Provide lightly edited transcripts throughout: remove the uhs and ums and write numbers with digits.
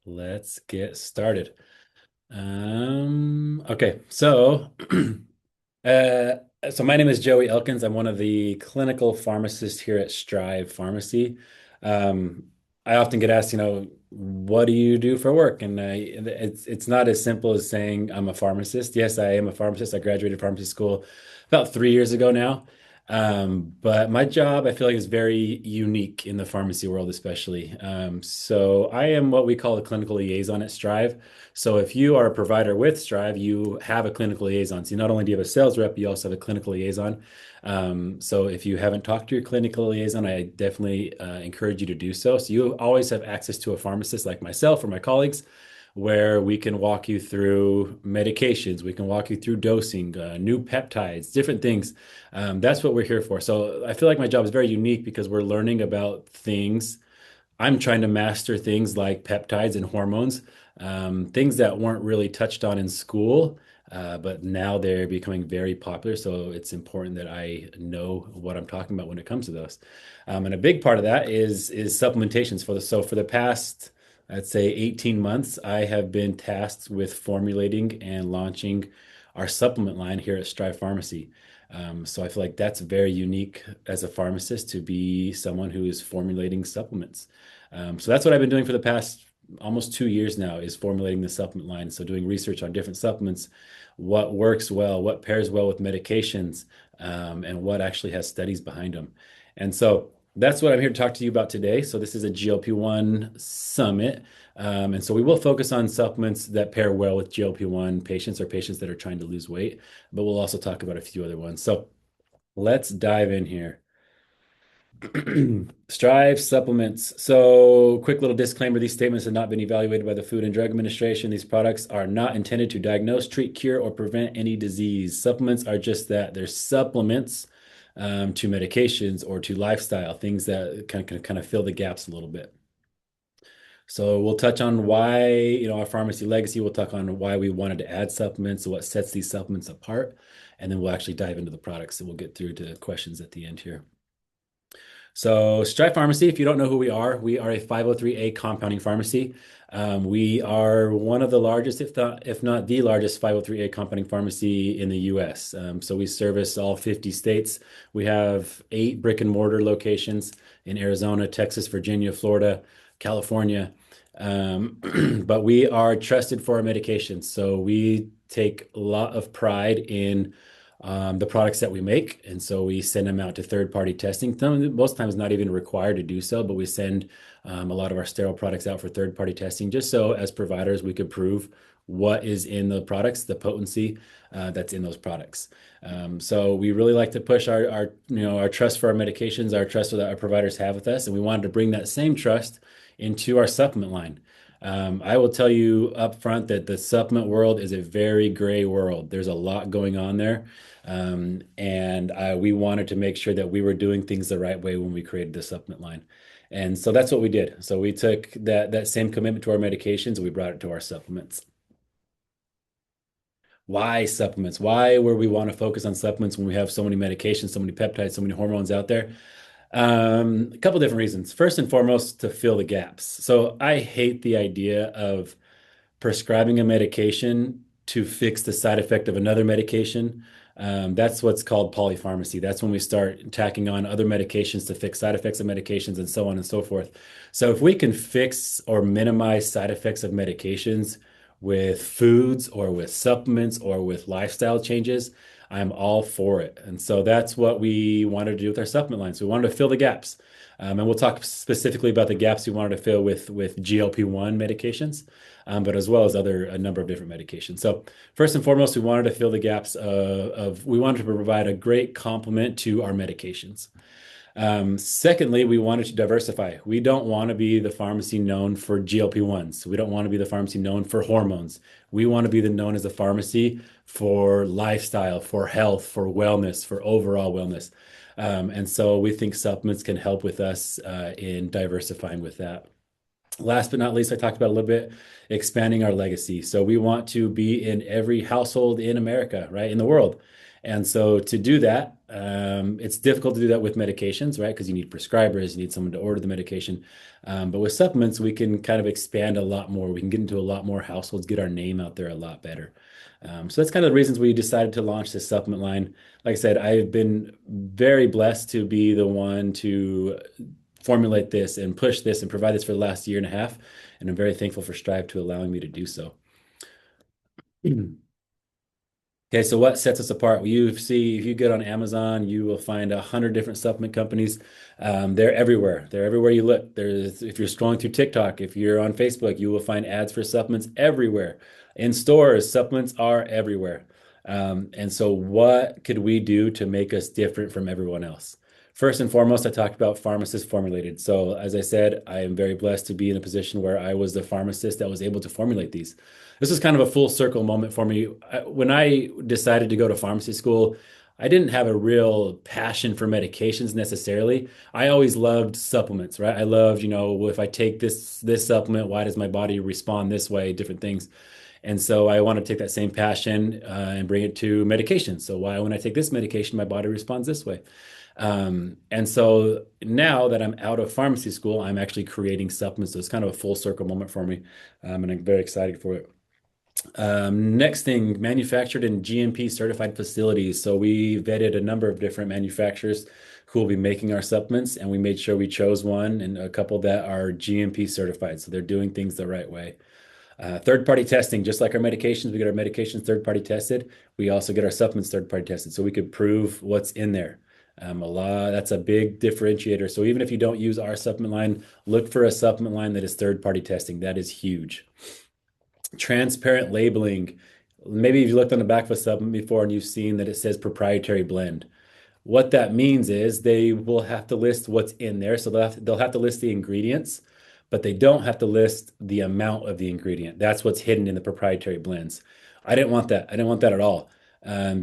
Let's get started. Okay, so uh, so my name is Joey Elkins. I'm one of the clinical pharmacists here at Strive Pharmacy. Um, I often get asked, what do you do for work? And it's not as simple as saying I'm a pharmacist. Yes, I am a pharmacist. I graduated pharmacy school about 3 years ago now. But my job, I feel like, is very unique in the pharmacy world, especially. So I am what we call a clinical liaison at Strive. So if you are a provider with Strive, you have a clinical liaison. So not only do you have a sales rep, you also have a clinical liaison. So if you haven't talked to your clinical liaison, I definitely encourage you to do so. So you always have access to a pharmacist like myself or my colleagues, where we can walk you through medications, we can walk you through dosing, new peptides, different things. That's what we're here for. So I feel like my job is very unique because we're learning about things. I'm trying to master things like peptides and hormones, things that weren't really touched on in school, but now they're becoming very popular. So it's important that I know what I'm talking about when it comes to those. And a big part of that is supplementations for the past, I'd say 18 months, I have been tasked with formulating and launching our supplement line here at Strive Pharmacy. So I feel like that's very unique as a pharmacist to be someone who is formulating supplements. So that's what I've been doing for the past almost 2 years now, is formulating the supplement line. So doing research on different supplements, what works well, what pairs well with medications, and what actually has studies behind them. And so that's what I'm here to talk to you about today. So this is a GLP-1 summit. And so we will focus on supplements that pair well with GLP-1 patients or patients that are trying to lose weight, but we'll also talk about a few other ones. So let's dive in here. Strive supplements. So, quick little disclaimer, these statements have not been evaluated by the Food and Drug Administration. These products are not intended to diagnose, treat, cure, or prevent any disease. Supplements are just that. They're supplements to medications or to lifestyle, things that can kind of fill the gaps a little bit. So we'll touch on why, our pharmacy legacy. We'll talk on why we wanted to add supplements, what sets these supplements apart, and then we'll actually dive into the products and we'll get through to questions at the end here. So, Strive Pharmacy, if you don't know who we are a 503A compounding pharmacy. We are one of the largest, if not the largest 503A compounding pharmacy in the US. So we service all 50 states. We have 8 brick and mortar locations in Arizona, Texas, Virginia, Florida, California. But we are trusted for our medications. So we take a lot of pride in the products that we make. And so we send them out to third-party testing. Most times not even required to do so, but we send a lot of our sterile products out for third-party testing, just so as providers we could prove what is in the products, the potency that's in those products. So we really like to push our trust for our medications, our trust that our providers have with us, and we wanted to bring that same trust into our supplement line. I will tell you up front that the supplement world is a very gray world. There's a lot going on there. And we wanted to make sure that we were doing things the right way when we created the supplement line. And so that's what we did. So we took that same commitment to our medications and we brought it to our supplements. Why supplements? Why would we want to focus on supplements when we have so many medications, so many peptides, so many hormones out there? A couple different reasons. First and foremost, to fill the gaps. So I hate the idea of prescribing a medication to fix the side effect of another medication. That's what's called polypharmacy. That's when we start tacking on other medications to fix side effects of medications and so on and so forth. So if we can fix or minimize side effects of medications with foods or with supplements or with lifestyle changes, I'm all for it. And so that's what we wanted to do with our supplement line. So we wanted to fill the gaps. And we'll talk specifically about the gaps we wanted to fill with GLP-1 medications, but as well as a number of different medications. So first and foremost, we wanted to fill the gaps we wanted to provide a great complement to our medications. Secondly, we wanted to diversify. We don't want to be the pharmacy known for GLP-1s. We don't want to be the pharmacy known for hormones. We want to be known as a pharmacy for lifestyle, for health, for wellness, for overall wellness. And so we think supplements can help with us in diversifying with that. Last but not least, I talked about a little bit expanding our legacy. So we want to be in every household in America, right, in the world. And so to do that, it's difficult to do that with medications, right? Because you need prescribers, you need someone to order the medication. But with supplements, we can kind of expand a lot more. We can get into a lot more households, get our name out there a lot better. So that's kind of the reasons we decided to launch this supplement line. Like I said, I've been very blessed to be the one to formulate this and push this and provide this for the last year and a half. And I'm very thankful for Strive to allowing me to do so. Okay, so what sets us apart? Well, you see, if you get on Amazon, you will find 100 different supplement companies. They're everywhere. They're everywhere you look. There's, if you're scrolling through TikTok, if you're on Facebook, you will find ads for supplements everywhere. In stores, supplements are everywhere. And so, what could we do to make us different from everyone else? First and foremost, I talked about pharmacist formulated. So, as I said, I am very blessed to be in a position where I was the pharmacist that was able to formulate these. This is kind of a full circle moment for me. When I decided to go to pharmacy school, I didn't have a real passion for medications necessarily. I always loved supplements, right? I loved, well, if I take this supplement, why does my body respond this way, different things. And so I want to take that same passion and bring it to medication. So why, when I take this medication, my body responds this way. And so now that I'm out of pharmacy school, I'm actually creating supplements. So it's kind of a full circle moment for me. And I'm very excited for it. Next thing, manufactured in GMP certified facilities. So we vetted a number of different manufacturers who will be making our supplements, and we made sure we chose one and a couple that are GMP certified. So they're doing things the right way. Third-party testing, just like our medications, we get our medications third-party tested. We also get our supplements third-party tested, so we could prove what's in there. That's a big differentiator. So even if you don't use our supplement line, look for a supplement line that is third-party testing. That is huge. Transparent labeling. Maybe if you looked on the back of a supplement before and you've seen that it says proprietary blend. What that means is they will have to list what's in there. So they'll have to list the ingredients, but they don't have to list the amount of the ingredient. That's what's hidden in the proprietary blends. I didn't want that. I didn't want that at all.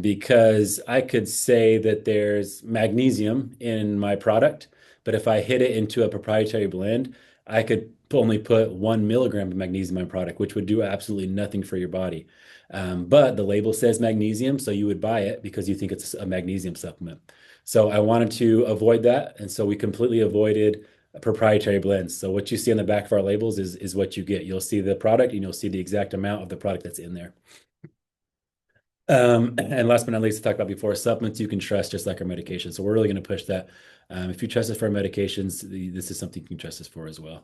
Because I could say that there's magnesium in my product, but if I hid it into a proprietary blend, I could only put 1 milligram of magnesium in my product, which would do absolutely nothing for your body. But the label says magnesium, so you would buy it because you think it's a magnesium supplement. So I wanted to avoid that, and so we completely avoided proprietary blends. So what you see on the back of our labels is what you get. You'll see the product and you'll see the exact amount of the product that's in there. And last but not least, I talked about before, supplements you can trust just like our medications. So we're really going to push that. If you trust us for our medications, this is something you can trust us for as well.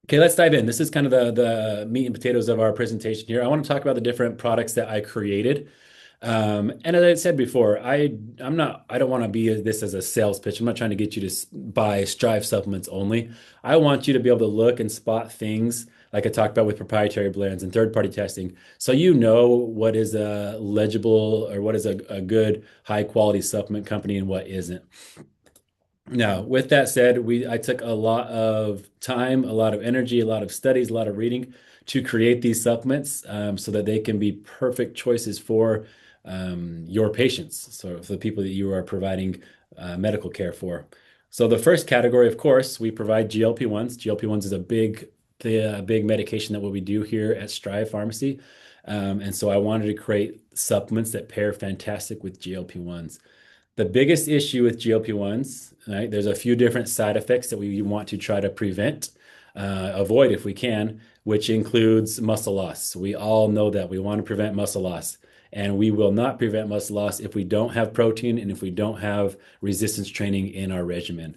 Okay, let's dive in. This is kind of the meat and potatoes of our presentation here. I want to talk about the different products that I created. And as I said before, I don't want to be this as a sales pitch. I'm not trying to get you to buy Strive supplements only. I want you to be able to look and spot things like I talked about with proprietary blends and third-party testing. So you know what is a legible or what is a good high quality supplement company and what isn't. Now, with that said, I took a lot of time, a lot of energy, a lot of studies, a lot of reading to create these supplements so that they can be perfect choices for your patients, so for the people that you are providing medical care for. So the first category, of course, we provide GLP-1s. GLP-1s is a big medication that what we do here at Strive Pharmacy. And so I wanted to create supplements that pair fantastic with GLP-1s. The biggest issue with GLP-1s, right, there's a few different side effects that we want to try to prevent, avoid if we can, which includes muscle loss. We all know that we want to prevent muscle loss, and we will not prevent muscle loss if we don't have protein and if we don't have resistance training in our regimen.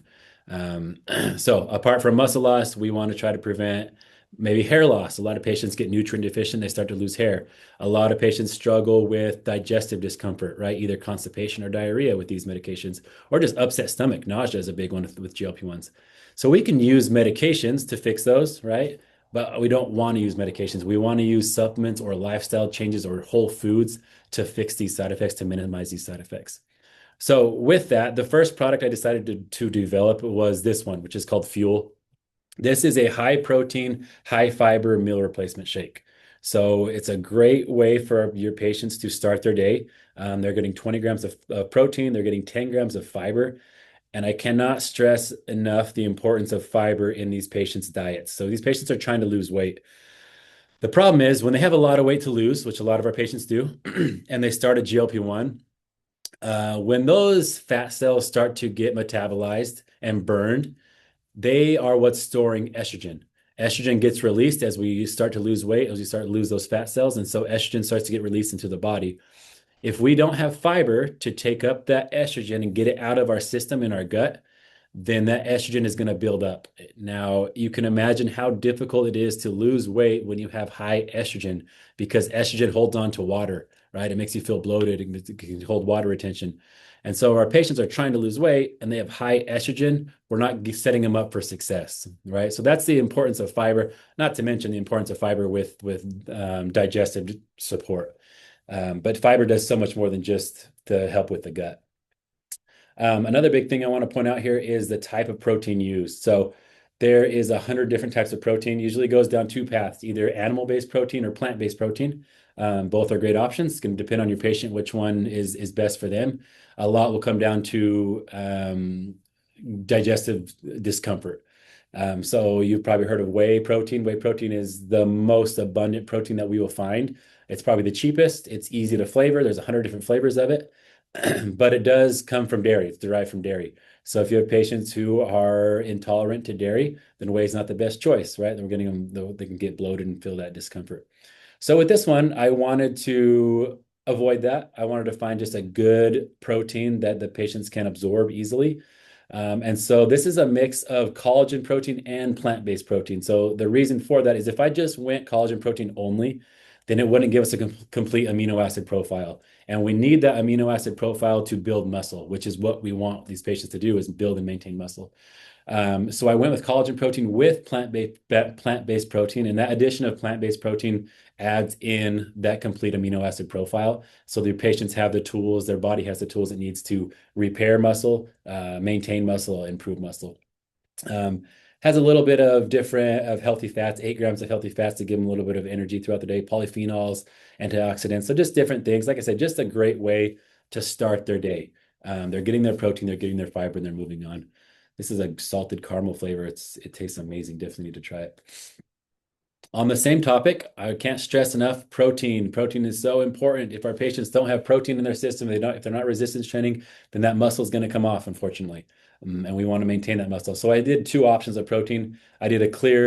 So apart from muscle loss, we want to try to prevent maybe hair loss. A lot of patients get nutrient deficient, they start to lose hair. A lot of patients struggle with digestive discomfort, right? Either constipation or diarrhea with these medications, or just upset stomach. Nausea is a big one with GLP-1s. So we can use medications to fix those, right? But we don't want to use medications. We want to use supplements or lifestyle changes or whole foods to fix these side effects, to minimize these side effects. So with that, the first product I decided to develop was this one, which is called Fuel. This is a high protein, high fiber meal replacement shake. So it's a great way for your patients to start their day. They're getting 20 grams of protein, they're getting 10 grams of fiber. And I cannot stress enough the importance of fiber in these patients' diets. So these patients are trying to lose weight. The problem is when they have a lot of weight to lose, which a lot of our patients do, and they start a GLP-1, when those fat cells start to get metabolized and burned, they are what's storing estrogen. Estrogen gets released as we start to lose weight, as we start to lose those fat cells. And so estrogen starts to get released into the body. If we don't have fiber to take up that estrogen and get it out of our system in our gut, then that estrogen is going to build up. Now, you can imagine how difficult it is to lose weight when you have high estrogen because estrogen holds on to water, right? It makes you feel bloated and it can hold water retention. And so our patients are trying to lose weight and they have high estrogen. We're not setting them up for success, right? So that's the importance of fiber, not to mention the importance of fiber with digestive support. But fiber does so much more than just to help with the gut. Another big thing I want to point out here is the type of protein used. So there is 100 different types of protein. Usually goes down two paths, either animal-based protein or plant-based protein. Both are great options. It's going to depend on your patient which one is best for them. A lot will come down to digestive discomfort. So you've probably heard of whey protein. Whey protein is the most abundant protein that we will find. It's probably the cheapest. It's easy to flavor. There's 100 different flavors of it. But it does come from dairy. It's derived from dairy. So if you have patients who are intolerant to dairy, then whey is not the best choice, right? Then we're getting them, they can get bloated and feel that discomfort. So with this one, I wanted to avoid that. I wanted to find just a good protein that the patients can absorb easily. And so this is a mix of collagen protein and plant-based protein. So the reason for that is if I just went collagen protein only, then it wouldn't give us a complete amino acid profile. And we need that amino acid profile to build muscle, which is what we want these patients to do is build and maintain muscle. So I went with collagen protein with plant-based protein, and that addition of plant-based protein adds in that complete amino acid profile. So the patients have the tools, their body has the tools it needs to repair muscle, maintain muscle, improve muscle. Has a little bit of healthy fats, 8 grams of healthy fats to give them a little bit of energy throughout the day, polyphenols, antioxidants. So just different things. Like I said, just a great way to start their day. They're getting their protein, they're getting their fiber, and they're moving on. This is a salted caramel flavor. It tastes amazing. Definitely need to try it. On the same topic, I can't stress enough protein. Protein is so important. If our patients don't have protein in their system, if they're not resistance training, then that muscle is going to come off, unfortunately. And we want to maintain that muscle. So I did two options of protein. I did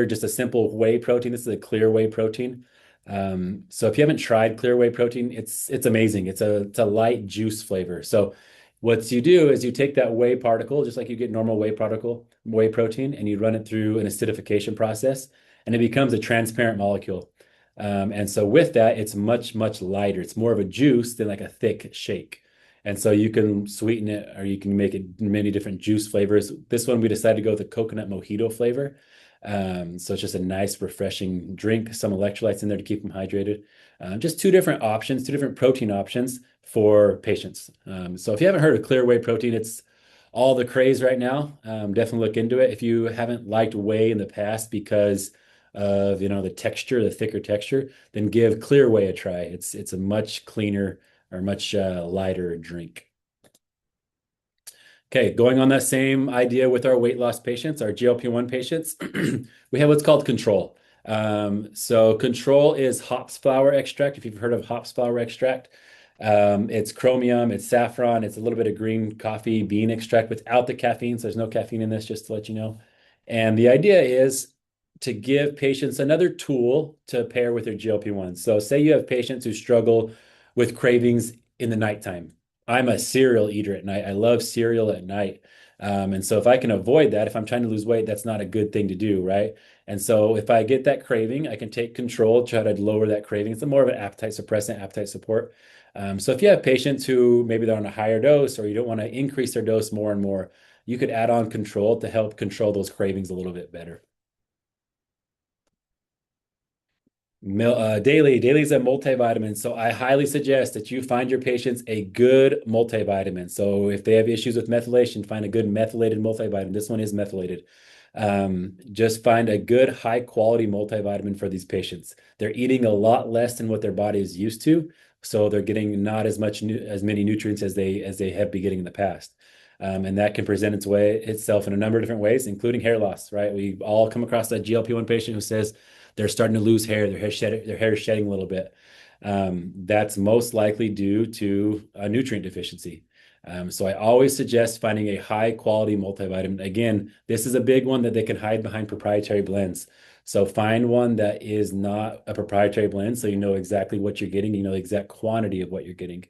just a simple whey protein. This is a clear whey protein. So if you haven't tried clear whey protein, it's amazing. It's a light juice flavor. So what you do is you take that whey particle, just like you get normal whey protein, and you run it through an acidification process and it becomes a transparent molecule. And so with that, it's much, much lighter. It's more of a juice than like a thick shake. And so you can sweeten it or you can make it many different juice flavors. This one, we decided to go with the coconut mojito flavor. So it's just a nice, refreshing drink, some electrolytes in there to keep them hydrated. Just two different options, two different protein options for patients. So if you haven't heard of clear whey protein, it's all the craze right now. Definitely look into it. If you haven't liked whey in the past because of the texture, the thicker texture, then give clear whey a try. It's a much cleaner or much lighter drink. Okay, going on that same idea with our weight loss patients, our GLP-1 patients, we have what's called control. So control is hops flower extract. If you've heard of hops flower extract, it's chromium, it's saffron, it's a little bit of green coffee bean extract without the caffeine. So there's no caffeine in this, just to let you know. And the idea is to give patients another tool to pair with their GLP-1. So say you have patients who struggle with cravings in the nighttime. I'm a cereal eater at night. I love cereal at night. And so if I can avoid that, if I'm trying to lose weight, that's not a good thing to do, right? And so if I get that craving, I can take control, try to lower that craving. It's more of an appetite suppressant, appetite support. So if you have patients who maybe they're on a higher dose or you don't want to increase their dose more and more, you could add on control to help control those cravings a little bit better. Daily is a multivitamin. So I highly suggest that you find your patients a good multivitamin. So if they have issues with methylation, find a good methylated multivitamin. This one is methylated. Just find a good high quality multivitamin for these patients. They're eating a lot less than what their body is used to. So they're getting not as many nutrients as they have been getting in the past. And that can present itself in a number of different ways, including hair loss, right? We all come across that GLP-1 patient who says, they're starting to lose hair, their hair is shedding a little bit. That's most likely due to a nutrient deficiency. So I always suggest finding a high quality multivitamin. Again, this is a big one that they can hide behind proprietary blends. So find one that is not a proprietary blend so you know exactly what you're getting, you know the exact quantity of what you're getting.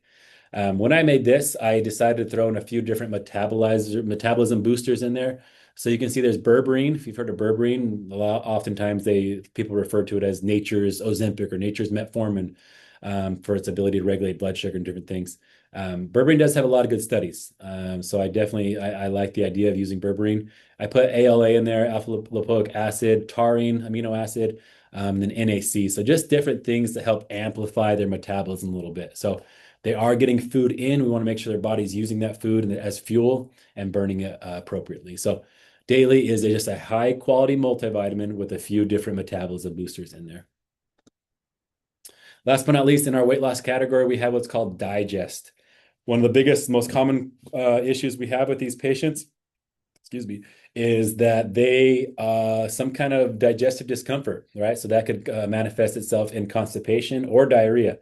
When I made this, I decided to throw in a few different metabolism boosters in there. So you can see there's berberine. If you've heard of berberine, oftentimes people refer to it as nature's Ozempic or nature's metformin for its ability to regulate blood sugar and different things. Berberine does have a lot of good studies. So I like the idea of using berberine. I put ALA in there, alpha lipoic acid, taurine, amino acid, and then NAC. So just different things to help amplify their metabolism a little bit. So they are getting food in. We want to make sure their body's using that food as fuel and burning it appropriately. So daily is just a high quality multivitamin with a few different metabolism boosters in there. Last but not least, in our weight loss category, we have what's called digest. One of the biggest, most common issues we have with these patients, excuse me, is that they some kind of digestive discomfort, right? So that could manifest itself in constipation or diarrhea.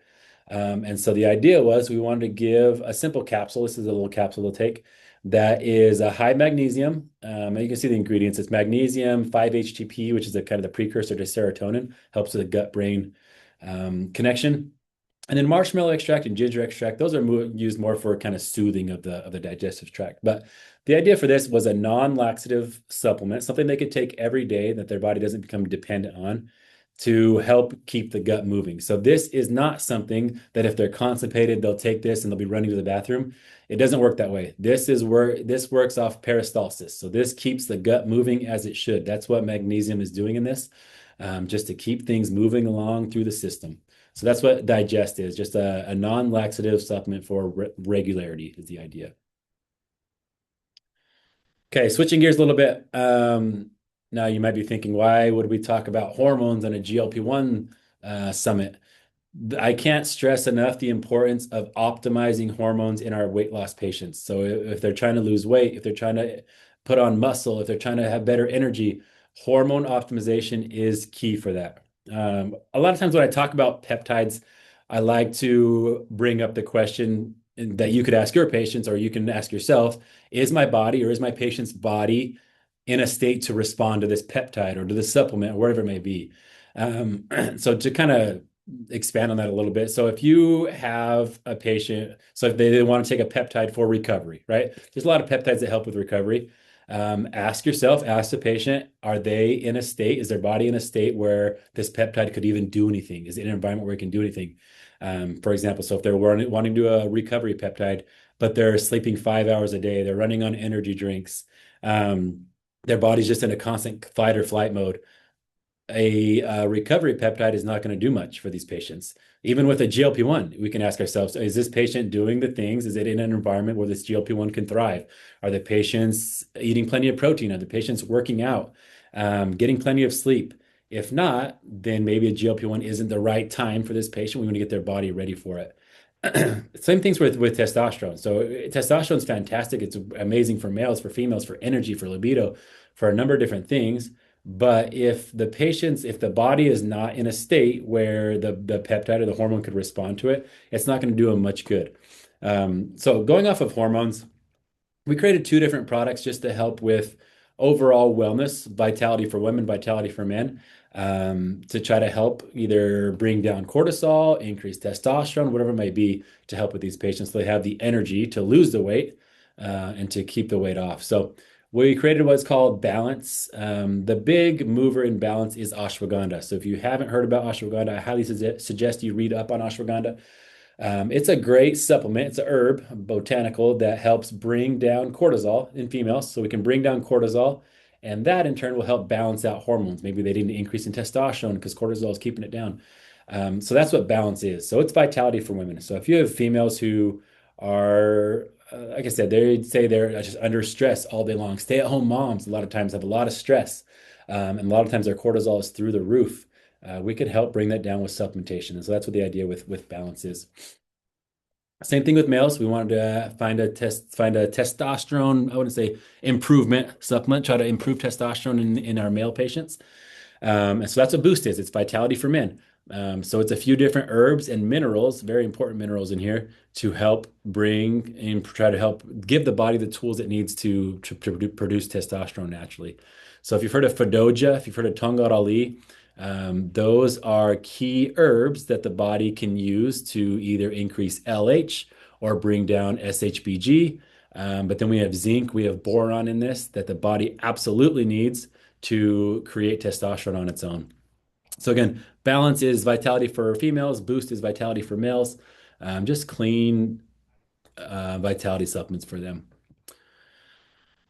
And so the idea was we wanted to give a simple capsule. This is a little capsule to take that is a high magnesium. And you can see the ingredients. It's magnesium, 5-HTP, which is a kind of the precursor to serotonin, helps with the gut-brain connection. And then marshmallow extract and ginger extract, those are used more for kind of soothing of the digestive tract. But the idea for this was a non-laxative supplement, something they could take every day that their body doesn't become dependent on to help keep the gut moving. So this is not something that if they're constipated, they'll take this and they'll be running to the bathroom. It doesn't work that way. This works off peristalsis. So this keeps the gut moving as it should. That's what magnesium is doing in this, just to keep things moving along through the system. So that's what digest is, just a non-laxative supplement for regularity is the idea. Okay, switching gears a little bit. Now you might be thinking, why would we talk about hormones on a GLP-1 summit? I can't stress enough the importance of optimizing hormones in our weight loss patients. So if they're trying to lose weight, if they're trying to put on muscle, if they're trying to have better energy, hormone optimization is key for that. A lot of times when I talk about peptides, I like to bring up the question that you could ask your patients or you can ask yourself, is my body or is my patient's body in a state to respond to this peptide or to this supplement or whatever it may be? So to kind of expand on that a little bit. So if you have a patient, so if they want to take a peptide for recovery, right? There's a lot of peptides that help with recovery. Ask yourself, ask the patient, are they in a state, is their body in a state where this peptide could even do anything? Is it an environment where it can do anything? For example, so if they're wanting to do a recovery peptide, but they're sleeping 5 hours a day, they're running on energy drinks, their body's just in a constant fight or flight mode. A recovery peptide is not going to do much for these patients. Even with a GLP-1, we can ask ourselves, is this patient doing the things? Is it in an environment where this GLP-1 can thrive? Are the patients eating plenty of protein? Are the patients working out, getting plenty of sleep? If not, then maybe a GLP-1 isn't the right time for this patient. We want to get their body ready for it. Same things with testosterone. So testosterone is fantastic. It's amazing for males, for females, for energy, for libido, for a number of different things. But if the body is not in a state where the peptide or the hormone could respond to it, it's not going to do them much good. So going off of hormones, we created two different products just to help with overall wellness, vitality for women, vitality for men, to try to help either bring down cortisol, increase testosterone, whatever it may be, to help with these patients so they have the energy to lose the weight and to keep the weight off. So we created what's called Balance. The big mover in Balance is ashwagandha. So if you haven't heard about ashwagandha, I highly suggest you read up on ashwagandha. It's a great supplement. It's a herb, botanical, that helps bring down cortisol in females. So we can bring down cortisol, and that in turn will help balance out hormones. Maybe they need an increase in testosterone because cortisol is keeping it down. So that's what Balance is. So it's vitality for women. So if you have females who are, like I said, they say they're just under stress all day long. Stay-at-home moms a lot of times have a lot of stress, and a lot of times their cortisol is through the roof. We could help bring that down with supplementation. And so that's what the idea with Balance is. Same thing with males. We wanted to find a testosterone, I wouldn't say improvement supplement, try to improve testosterone in our male patients. And so that's what Boost is. It's Vitality for Men. So it's a few different herbs and minerals, very important minerals in here to help bring and try to help give the body the tools it needs to produce testosterone naturally. So if you've heard of Fadoja, if you've heard of Tongat Ali, those are key herbs that the body can use to either increase LH or bring down SHBG. But then we have zinc, we have boron in this that the body absolutely needs to create testosterone on its own. So again, balance is vitality for females, boost is vitality for males. Just clean vitality supplements for them.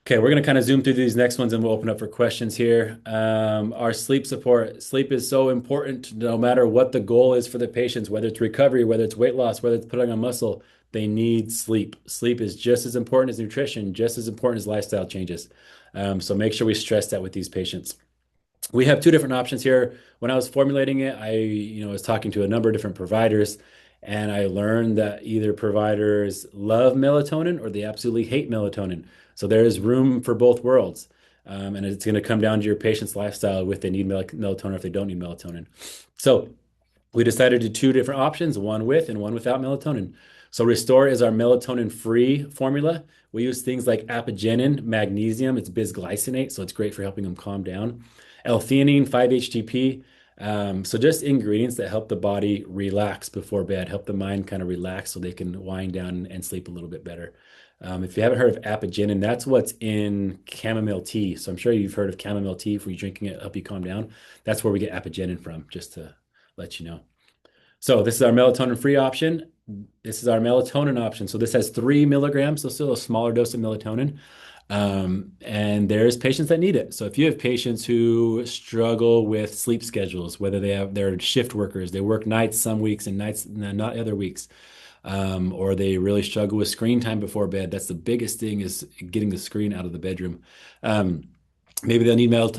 Okay, we're going to kind of zoom through these next ones and we'll open up for questions here. Our sleep support. Sleep is so important no matter what the goal is for the patients, whether it's recovery, whether it's weight loss, whether it's putting on muscle, they need sleep. Sleep is just as important as nutrition, just as important as lifestyle changes. So make sure we stress that with these patients. We have two different options here. When I was formulating it, I was talking to a number of different providers, and I learned that either providers love melatonin or they absolutely hate melatonin. So there is room for both worlds. And it's going to come down to your patient's lifestyle if they need melatonin or if they don't need melatonin. So we decided to do two different options, one with and one without melatonin. So Restore is our melatonin-free formula. We use things like apigenin, magnesium, it's bisglycinate, so it's great for helping them calm down. L-theanine, 5-HTP. So just ingredients that help the body relax before bed, help the mind kind of relax so they can wind down and sleep a little bit better. If you haven't heard of apigenin, that's what's in chamomile tea. So I'm sure you've heard of chamomile tea for you drinking it, help you calm down. That's where we get apigenin from, just to let you know. So this is our melatonin-free option. This is our melatonin option. So this has 3 milligrams, so still a smaller dose of melatonin. And there's patients that need it. So if you have patients who struggle with sleep schedules, whether they're shift workers, they work nights some weeks and nights not other weeks, or they really struggle with screen time before bed. That's the biggest thing is getting the screen out of the bedroom. Maybe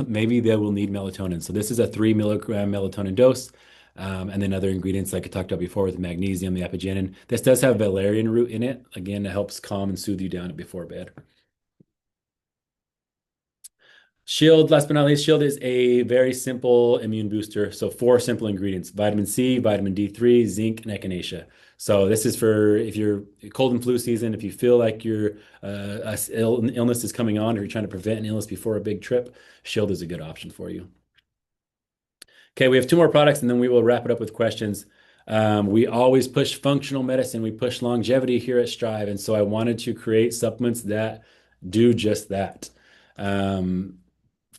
maybe they will need melatonin. So this is a 3 milligram melatonin dose. And then other ingredients like I talked about before with magnesium, the apigenin. This does have valerian root in it. Again, it helps calm and soothe you down before bed. Shield, last but not least, Shield is a very simple immune booster. So 4 simple ingredients: vitamin C, vitamin D3, zinc, and echinacea. So this is for if you're cold and flu season, if you feel like your illness is coming on or you're trying to prevent an illness before a big trip, Shield is a good option for you. Okay, we have 2 more products and then we will wrap it up with questions. We always push functional medicine. We push longevity here at Strive. And so I wanted to create supplements that do just that.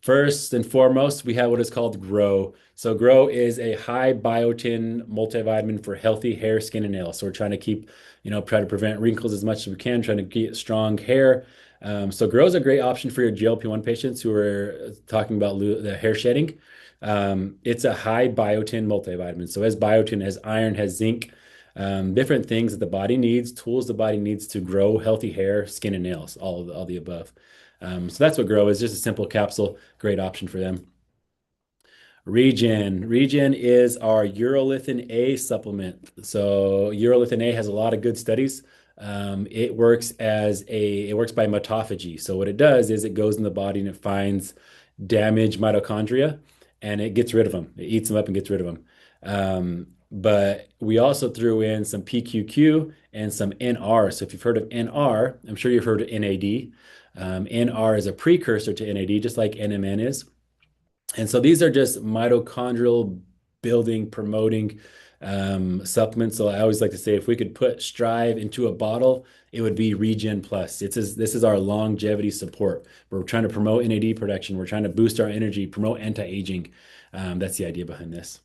First and foremost, we have what is called Grow. So Grow is a high biotin multivitamin for healthy hair, skin, and nails. So we're trying to try to prevent wrinkles as much as we can, trying to get strong hair. So Grow is a great option for your GLP-1 patients who are talking about the hair shedding. It's a high biotin multivitamin. So as biotin, has iron, has zinc, different things that the body needs, tools the body needs to grow healthy hair, skin, and nails, all the above. So that's what Grow is, just a simple capsule, great option for them. Regen. Regen is our urolithin A supplement. So urolithin A has a lot of good studies. It works by mitophagy. So what it does is it goes in the body and it finds damaged mitochondria and it gets rid of them. It eats them up and gets rid of them. But we also threw in some PQQ and some NR. So if you've heard of NR, I'm sure you've heard of NAD. NR is a precursor to NAD, just like NMN is. And so these are just mitochondrial building, promoting supplements. So I always like to say if we could put Strive into a bottle, it would be Regen Plus. This is our longevity support. We're trying to promote NAD production. We're trying to boost our energy, promote anti-aging. That's the idea behind this.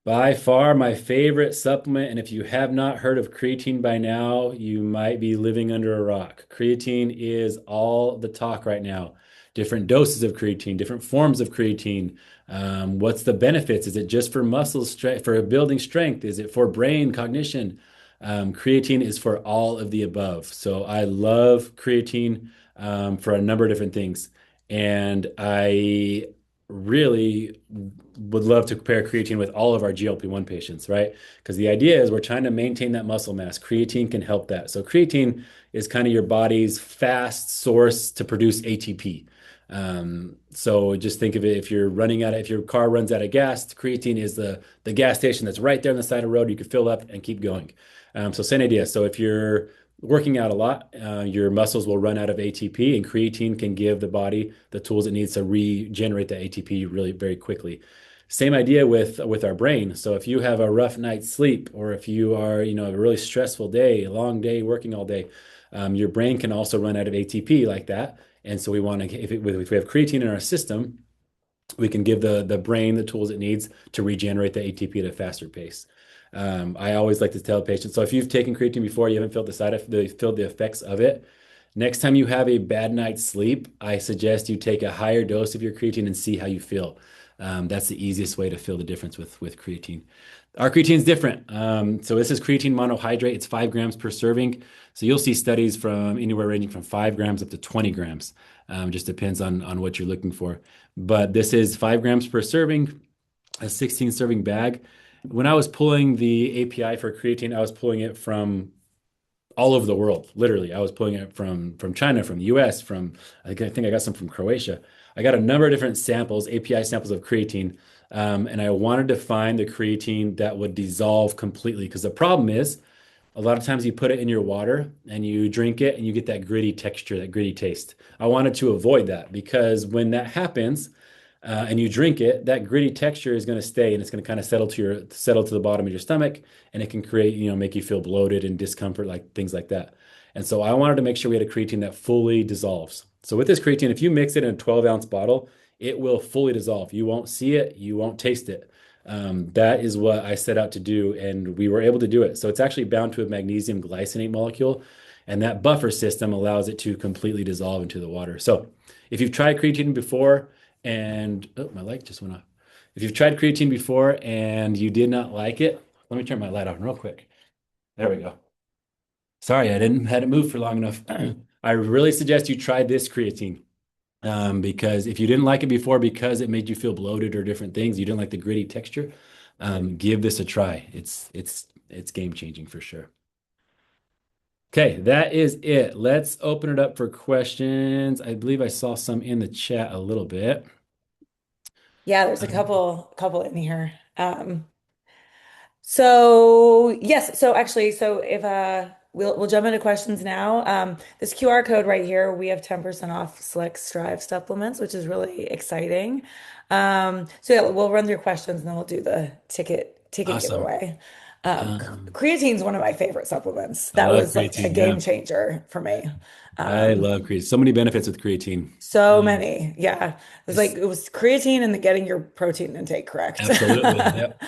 By far my favorite supplement, and if you have not heard of creatine by now, you might be living under a rock. Creatine is all the talk right now. Different doses of creatine, different forms of creatine. What's the benefits? Is it just for muscle strength, for building strength? Is it for brain cognition? Creatine is for all of the above. So I love creatine for a number of different things. And I really would love to pair creatine with all of our GLP-1 patients, right? Because the idea is we're trying to maintain that muscle mass. Creatine can help that. So creatine is kind of your body's fast source to produce ATP. So just think of it, if you're running out of, if your car runs out of gas, the creatine is the gas station that's right there on the side of the road. You can fill up and keep going. So same idea. So if you're working out a lot, your muscles will run out of ATP, and creatine can give the body the tools it needs to regenerate the ATP really very quickly. Same idea with our brain. So if you have a rough night's sleep, or if you are, a really stressful day, a long day working all day, your brain can also run out of ATP like that. And so we want to, if we have creatine in our system, we can give the brain the tools it needs to regenerate the ATP at a faster pace. I always like to tell patients, so if you've taken creatine before, you haven't felt felt the effects of it. Next time you have a bad night's sleep, I suggest you take a higher dose of your creatine and see how you feel. That's the easiest way to feel the difference with creatine. Our creatine is different. So this is creatine monohydrate. It's 5 grams per serving. So you'll see studies from anywhere ranging from 5 grams up to 20 grams. Just depends on what you're looking for. But this is 5 grams per serving, a 16 serving bag. When I was pulling the API for creatine, I was pulling it from all over the world. Literally, I was pulling it from China, from the US, from I think I got some from Croatia. I got a number of different samples, API samples of creatine, and I wanted to find the creatine that would dissolve completely. Because the problem is, a lot of times you put it in your water and you drink it and you get that gritty texture, that gritty taste. I wanted to avoid that, because when that happens, and you drink it, that gritty texture is going to stay, and it's going to kind of settle to the bottom of your stomach, and it can create, make you feel bloated and discomfort, like things like that. And so I wanted to make sure we had a creatine that fully dissolves. So with this creatine, if you mix it in a 12-ounce bottle, it will fully dissolve. You won't see it, you won't taste it. That is what I set out to do, and we were able to do it. So it's actually bound to a magnesium glycinate molecule, and that buffer system allows it to completely dissolve into the water. So if you've tried creatine before, and oh, my light just went off. If you've tried creatine before and you did not like it, let me turn my light on real quick. There we go. Sorry, I didn't had it move for long enough. I really suggest you try this creatine, because if you didn't like it before because it made you feel bloated or different things, you didn't like the gritty texture, give this a try. It's game changing for sure. Okay, that is it. Let's open it up for questions. I believe I saw some in the chat a little bit. Yeah, there's a Um, couple in here. So yes, so actually, so if we'll jump into questions now. This QR code right here, we have 10% off select Strive supplements, which is really exciting. So yeah, we'll run through questions and then we'll do the ticket awesome. giveaway. Um, Creatine is one of my favorite supplements. I That love was like a creatine. Yeah, game changer for me. I Um, love creatine. So many benefits with creatine. so Um, many. Yeah. just It was creatine and the getting your protein intake correct. absolutely. Yep.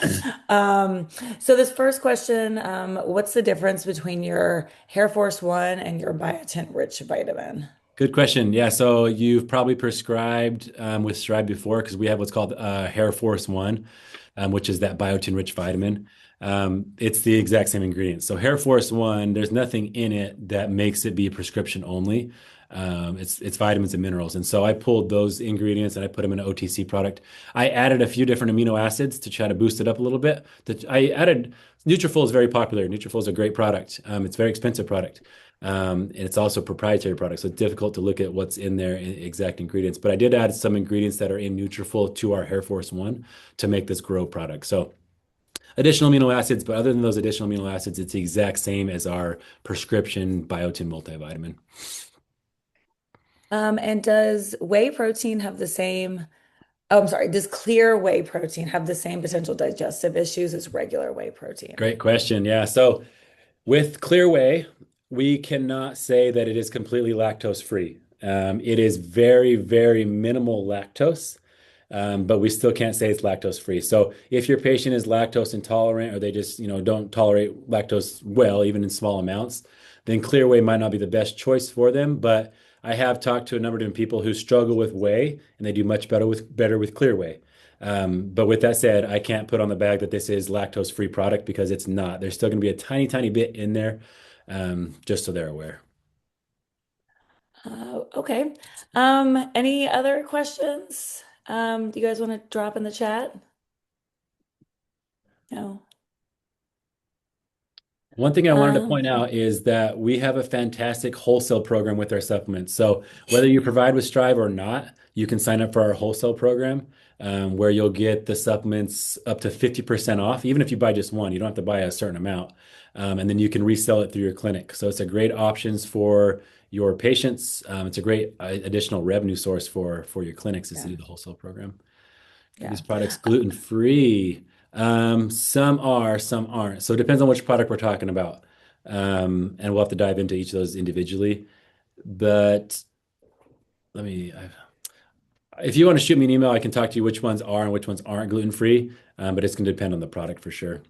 Um, so this first question, what's the difference between your Hair Force One and your biotin rich vitamin? Good question. Yeah, so you've probably prescribed with Strive before, because we have what's called Hair Force One, which is that biotin-rich vitamin. It's the exact same ingredient. So Hair Force One, there's nothing in it that makes it be prescription only. It's vitamins and minerals. And so I pulled those ingredients and I put them in an OTC product. I added a few different amino acids to try to boost it up a little bit. I added Nutrafol is very popular. Nutrafol is a great product. It's a very expensive product. And it's also a proprietary product, so it's difficult to look at what's in their exact ingredients. But I did add some ingredients that are in Nutrafol to our Hair Force One to make this grow product. So additional amino acids, but other than those additional amino acids, it's the exact same as our prescription biotin multivitamin. And does whey protein have the same, oh, I'm sorry, does clear whey protein have the same potential digestive issues as regular whey protein? Great question. Yeah. So with clear whey, we cannot say that it is completely lactose free. It is very, very minimal lactose, but we still can't say it's lactose free. So if your patient is lactose intolerant, or they just, don't tolerate lactose well, even in small amounts, then clear whey might not be the best choice for them. But I have talked to a number of different people who struggle with whey, and they do much better with clear whey. But with that said, I can't put on the bag that this is lactose-free product, because it's not. There's still going to be a tiny, tiny bit in there, just so they're aware. Okay. Any other questions? Do you guys want to drop in the chat? No. One thing I wanted to Um, point out is that we have a fantastic wholesale program with our supplements. So whether you provide with Strive or not, you can sign up for our wholesale program, where you'll get the supplements up to 50% off, even if you buy just one. You don't have to buy a certain amount. And then you can resell it through your clinic. So it's a great options for your patients. It's a great additional revenue source for your clinics is to yeah, do the wholesale program. Are yeah. these products gluten free? Some are, some aren't. So it depends on which product we're talking about. And we'll have to dive into each of those individually. But let me, if you want to shoot me an email, I can talk to you which ones are and which ones aren't gluten free. But it's going to depend on the product for sure.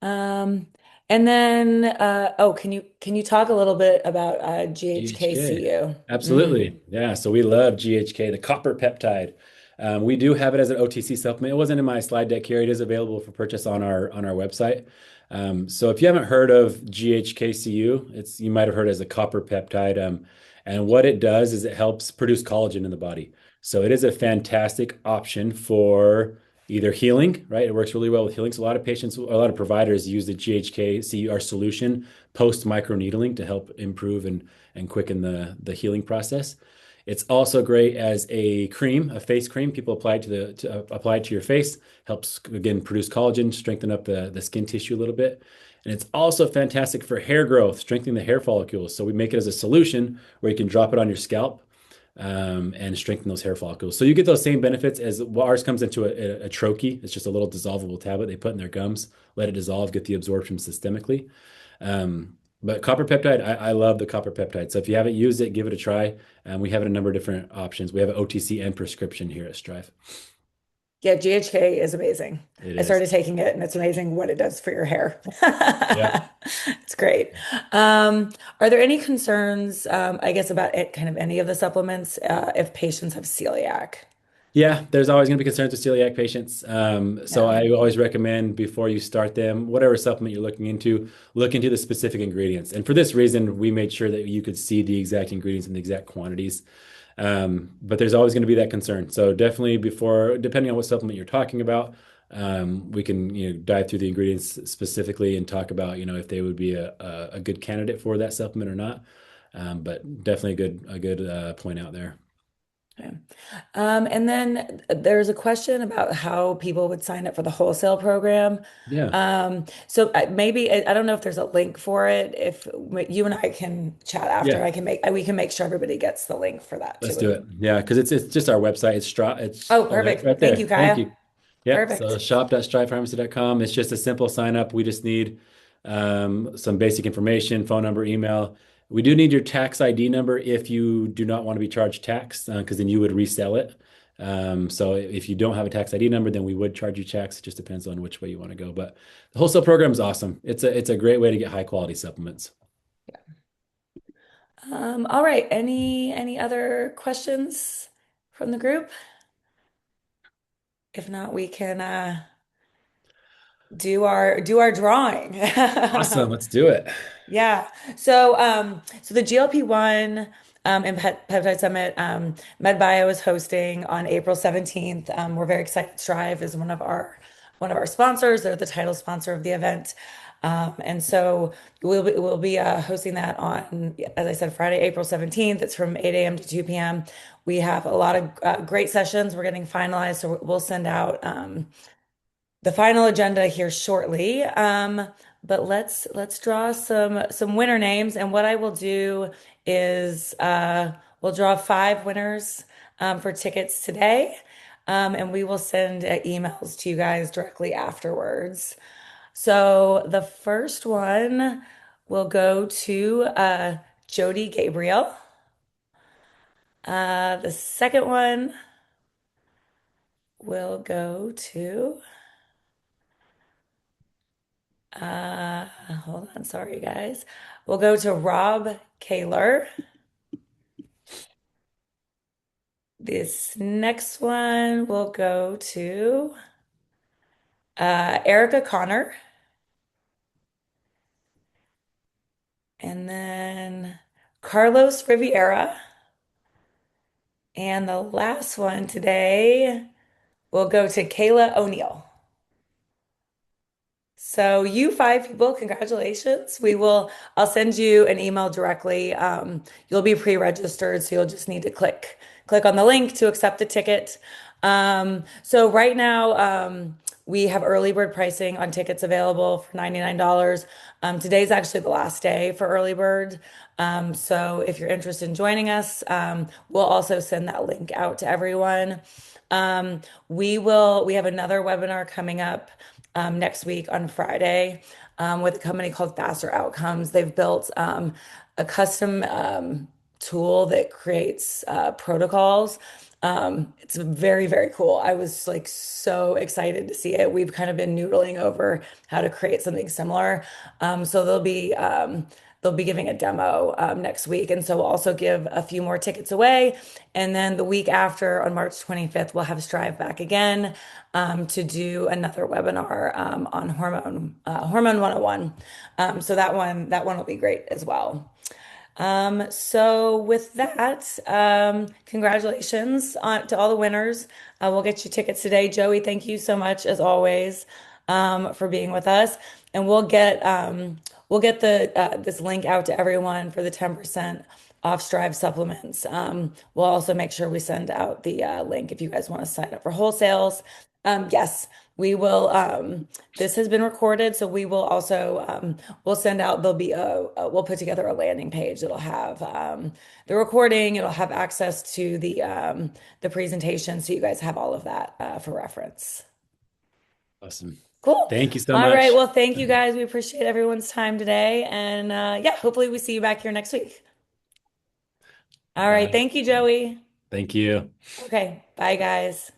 Um, and then oh, can you talk a little bit about GHK. GHKCU? Absolutely. Yeah. So we love GHK, the copper peptide. We do have it as an OTC supplement. It wasn't in my slide deck here. It is available for purchase on our website. So if you haven't heard of GHKCU, it's you might have heard it as a copper peptide. And what it does is it helps produce collagen in the body. So it is a fantastic option for either healing, right? It works really well with healing. So a lot of patients, a lot of providers use the GHKCU, our solution, post microneedling to help improve and quicken the healing process. It's also great as a cream, a face cream. People apply it apply it to your face, helps again produce collagen, strengthen up the skin tissue a little bit. And it's also fantastic for hair growth, strengthening the hair follicles. So we make it as a solution where you can drop it on your scalp, and strengthen those hair follicles. So you get those same benefits as well, ours comes into a troche. It's just a little dissolvable tablet they put in their gums, let it dissolve, get the absorption systemically. But copper peptide, I love the copper peptide. So if you haven't used it, give it a try. We have it in a number of different options. We have an OTC and prescription here at Strive. Yeah, GHK is amazing. It I is. started taking it and it's amazing what it does for your hair. Yeah. It's great. Are there any concerns, I guess, about it, kind of any of the supplements, if patients have celiac? Yeah, there's always going to be concerns with celiac patients. So Yeah. I always recommend before you start them, whatever supplement you're looking into, look into the specific ingredients. And for this reason, we made sure that you could see the exact ingredients and the exact quantities. But there's always going to be that concern. So definitely before, depending on what supplement you're talking about, we can dive through the ingredients specifically and talk about if they would be a good candidate for that supplement or not. But definitely a good point out there. Okay. And then there's a question about how people would sign up for the wholesale program. Yeah. So maybe I don't know if there's a link for it. If you and I can chat after, Yeah. we can make sure everybody gets the link for that Let's do too. it. Yeah, because it's just our website. It's Oh, oh, there, right perfect. Thank you, there. Thank Kaya. you. Yep. So Perfect. shop.strivepharmacy.com. It's just a simple sign up. We just need some basic information, phone number, email. We do need your tax ID number if you do not want to be charged tax, because then you would resell it. So if you don't have a tax ID number, then we would charge you tax. It just depends on which way you want to go. But the wholesale program is awesome. It's a great way to get high quality supplements. All right. Any other questions from the group? If not, we can do our drawing. Awesome. Let's do it. Yeah. So the GLP-1 and Peptide Summit, MedBio is hosting on April 17th. We're very excited. Strive is one of our sponsors. They're the title sponsor of the event. And so we'll be hosting that on, as I said, Friday, April 17th. It's from 8 a.m. to 2 p.m. We have a lot of great sessions. We're getting finalized, so we'll send out the final agenda here shortly. But let's draw some winner names, and what I will do is we'll draw 5 winners for tickets today, and we will send emails to you guys directly afterwards. So the first one will go to Jody Gabriel. The second one will go to Uh, hold on, sorry guys. We'll go to Rob Kaler. This next one will go to Erica Connor. And then Carlos Riviera. And the last one today will go to Kayla O'Neill. So you five people, congratulations. I'll send you an email directly. You'll be pre-registered, so you'll just need to click on the link to accept the ticket. So right now, we have early bird pricing on tickets available for $99. Today's actually the last day for early bird. So if you're interested in joining us, we'll also send that link out to everyone. We have another webinar coming up next week on Friday with a company called Faster Outcomes. They've built a custom tool that creates protocols. It's very, very cool. I was like so excited to see it. We've kind of been noodling over how to create something similar. So they'll be giving a demo next week. And so we'll also give a few more tickets away. And then the week after, on March 25th, we'll have Strive back again to do another webinar on hormone 101. So that one will be great as well. So with that, congratulations to all the winners. We'll get you tickets today. Joey, thank you so much as always, for being with us. And we'll get this link out to everyone for the 10% off Strive supplements. We'll also make sure we send out the link if you guys want to sign up for wholesales. Yes, we will. This has been recorded, so we will also we'll send out. We'll put together a landing page that'll have the recording. It'll have access to the presentation, so you guys have all of that for reference. Awesome. Cool. Thank you so All right. much. Well, thank you guys. We appreciate everyone's time today, and yeah, hopefully we see you back here next week. All right. Bye. Thank you, Joey. Thank you. Okay. Bye, guys.